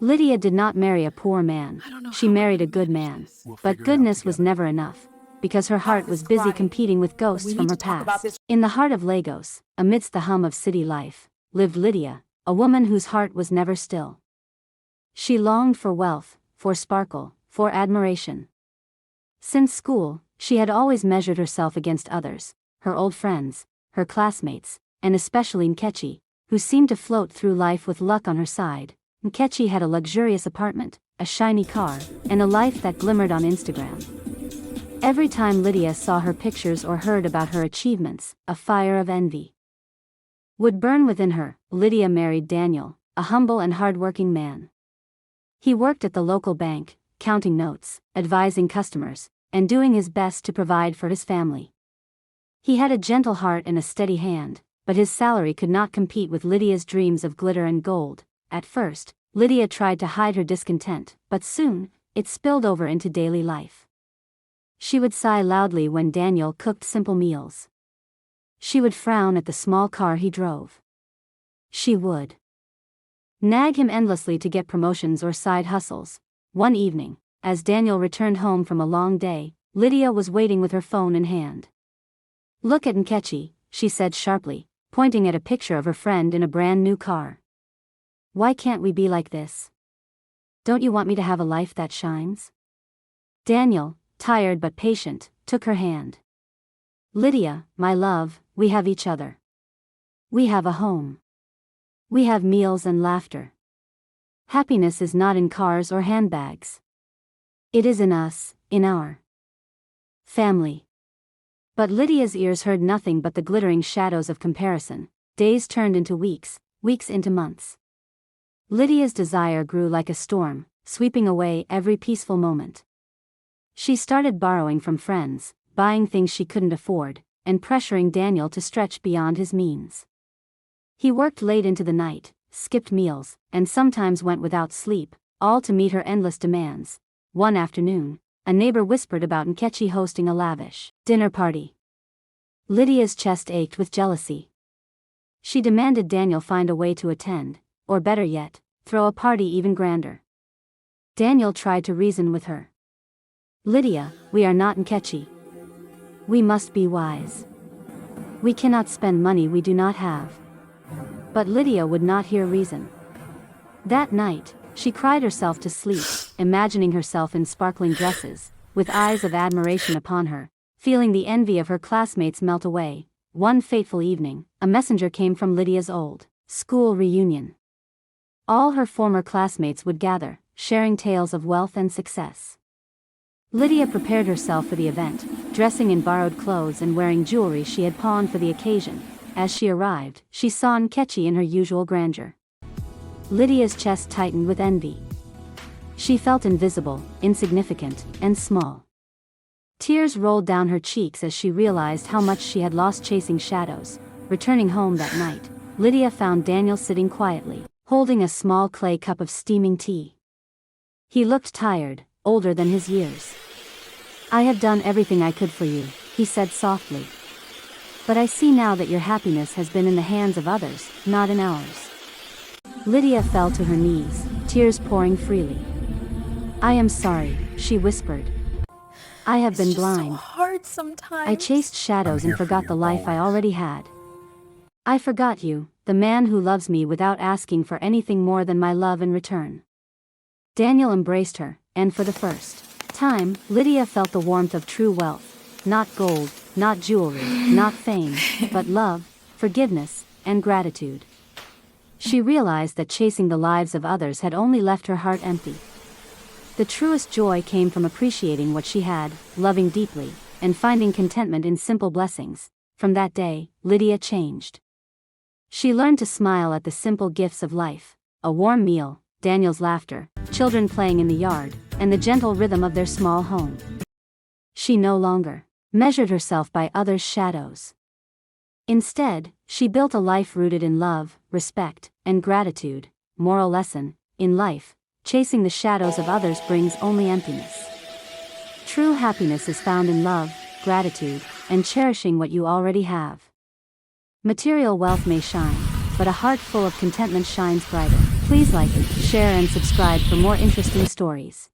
Lydia did not marry a poor man. She married a good man. But goodness was never enough, because her heart was busy competing with ghosts from her past. In the heart of Lagos, amidst the hum of city life, lived Lydia, a woman whose heart was never still. She longed for wealth, for sparkle, for admiration. Since school, she had always measured herself against others, her old friends, her classmates, and especially Nkechi, who seemed to float through life with luck on her side. Nkechi had a luxurious apartment, a shiny car, and a life that glimmered on Instagram. Every time Lydia saw her pictures or heard about her achievements, a fire of envy would burn within her. Lydia married Daniel, a humble and hardworking man. He worked at the local bank, counting notes, advising customers, and doing his best to provide for his family. He had a gentle heart and a steady hand, but his salary could not compete with Lydia's dreams of glitter and gold. At first, Lydia tried to hide her discontent, but soon, it spilled over into daily life. She would sigh loudly when Daniel cooked simple meals. She would frown at the small car he drove. She would nag him endlessly to get promotions or side hustles. One evening, as Daniel returned home from a long day, Lydia was waiting with her phone in hand. "Look at Nkechi," she said sharply, pointing at a picture of her friend in a brand new car. "Why can't we be like this? Don't you want me to have a life that shines?" Daniel, tired but patient, took her hand. "Lydia, my love, we have each other. We have a home. We have meals and laughter. Happiness is not in cars or handbags. It is in us, in our family." But Lydia's ears heard nothing but the glittering shadows of comparison. Days turned into weeks, weeks into months. Lydia's desire grew like a storm, sweeping away every peaceful moment. She started borrowing from friends, buying things she couldn't afford, and pressuring Daniel to stretch beyond his means. He worked late into the night, skipped meals, and sometimes went without sleep, all to meet her endless demands. One afternoon, a neighbor whispered about Nkechi hosting a lavish dinner party. Lydia's chest ached with jealousy. She demanded Daniel find a way to attend, or better yet, throw a party even grander. Daniel tried to reason with her. "Lydia, we are not Nkechi. We must be wise. We cannot spend money we do not have." But Lydia would not hear reason. That night, she cried herself to sleep, imagining herself in sparkling dresses, with eyes of admiration upon her, feeling the envy of her classmates melt away. One fateful evening, a messenger came from Lydia's old school reunion. All her former classmates would gather, sharing tales of wealth and success. Lydia prepared herself for the event, dressing in borrowed clothes and wearing jewelry she had pawned for the occasion. As she arrived, she saw Nkechi in her usual grandeur. Lydia's chest tightened with envy. She felt invisible, insignificant, and small. Tears rolled down her cheeks as she realized how much she had lost chasing shadows. Returning home that night, Lydia found Daniel sitting quietly, holding a small clay cup of steaming tea. He looked tired, older than his years. "I have done everything I could for you," he said softly. "But I see now that your happiness has been in the hands of others, not in ours." Lydia fell to her knees, tears pouring freely. "I am sorry," she whispered. "I have been blind. So hard sometimes. I chased shadows and forgot the life I already had. I forgot you, the man who loves me without asking for anything more than my love in return." Daniel embraced her, and for the first time, Lydia felt the warmth of true wealth. Not gold, not jewelry, not fame, but love, forgiveness, and gratitude. She realized that chasing the lives of others had only left her heart empty. The truest joy came from appreciating what she had, loving deeply, and finding contentment in simple blessings. From that day, Lydia changed. She learned to smile at the simple gifts of life: a warm meal, Daniel's laughter, children playing in the yard, and the gentle rhythm of their small home. She no longer measured herself by others' shadows. Instead, she built a life rooted in love, respect, and gratitude. Moral lesson: in life, chasing the shadows of others brings only emptiness. True happiness is found in love, gratitude, and cherishing what you already have. Material wealth may shine, but a heart full of contentment shines brighter. Please like, share and subscribe for more interesting stories.